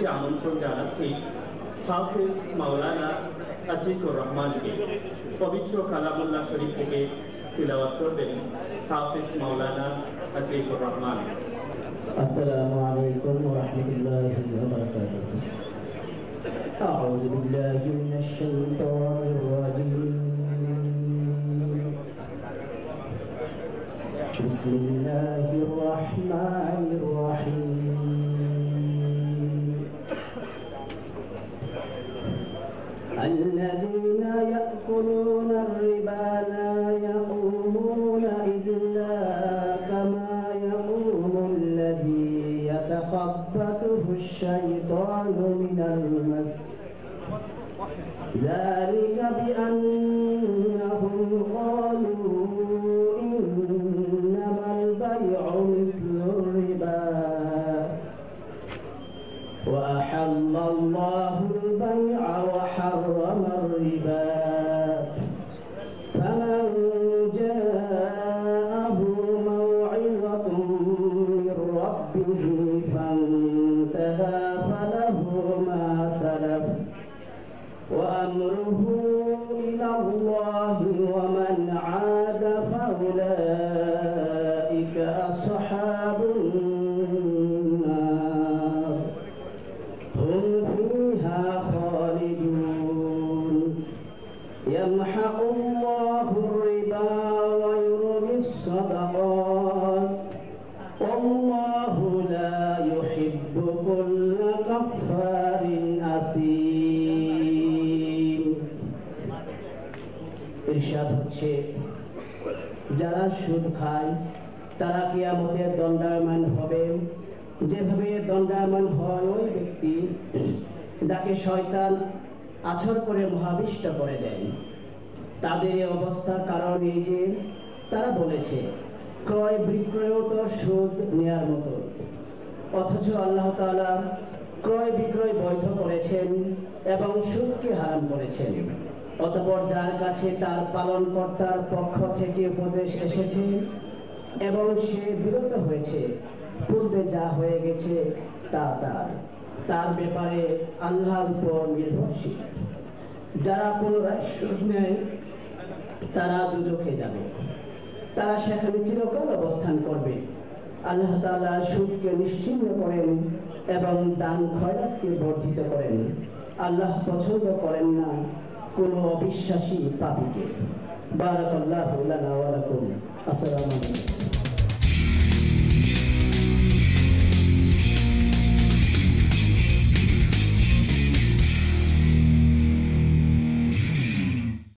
মঞ্চে আমন্ত্রণ জানাচ্ছি হাফেজ মাওলানা আতিকুর রহমানকে। পবিত্র কালামুল্লাহ শরীফ থেকে তিলাওয়াত করবেন হাফেজ মাওলানা আতিকুর রহমান। আসসালামু আলাইকুম ওয়া রাহমাতুল্লাহি ওয়া বারাকাতুহু। আউযু বিল্লাহি মিনাশ শাইতানির রাজীম। বিসমিল্লাহির রাহমানির রাহিম। الذين يأكلون الربا لا يقومون إلا كما يقوم الذي يتخبطه الشيطان من المس، ذلك بأنهم قالوا إنما البيع مثل الربا وأحل الله البيع وحرم الربا، فمن جاءه موعظة من ربه فانتهى فله ما سلف وأمره إلى الله ومن عاد فأولئك أصحاب النار هم فيها خالدون. يمحق الله الربا ويربي الصدقات والله لا يحب كل كفار أثيم. ইরশাদ হচ্ছে, যারা সুদ খায় তারা কিয়ামতে দণ্ডায়মান হবে যেভাবে দণ্ডায়মান হয় ওই ব্যক্তি যাকে শয়তান আছর করে মহাবিষ্ট করে দেয়। তাদের এই অবস্থার কারণ এই যে তারা বলেছে ক্রয় বিক্রয়ও তো সুদ নেয়ার মতো, অথচ আল্লাহ তাআলা ক্রয় বিক্রয় বৈধ করেছেন এবং সুদকে হারাম করেছেন। অতঃপর যার কাছে তার পালনকর্তার পক্ষ থেকে উপদেশ এসেছে এবং সে বিরত হয়েছে, পূর্বে যা হয়ে গেছে তা তার ব্যাপারে আল্লাহর উপর নির্ভরশীল। যারা পুনরায় সুদ নেয় তারা দুজখে যাবে, তারা সেখানে চিরকাল অবস্থান করবে। আল্লাহ তাআলা সুদকে নিশ্চিহ্ন করেন এবং দান খয়রাতকে বর্ধিত করেন। আল্লাহ পছন্দ করেন না কোনো অবিশ্বাসী পাপীকে। বারাকাল্লাহু লানা ওয়া লাকুম। আসসালামু আলাইকুম।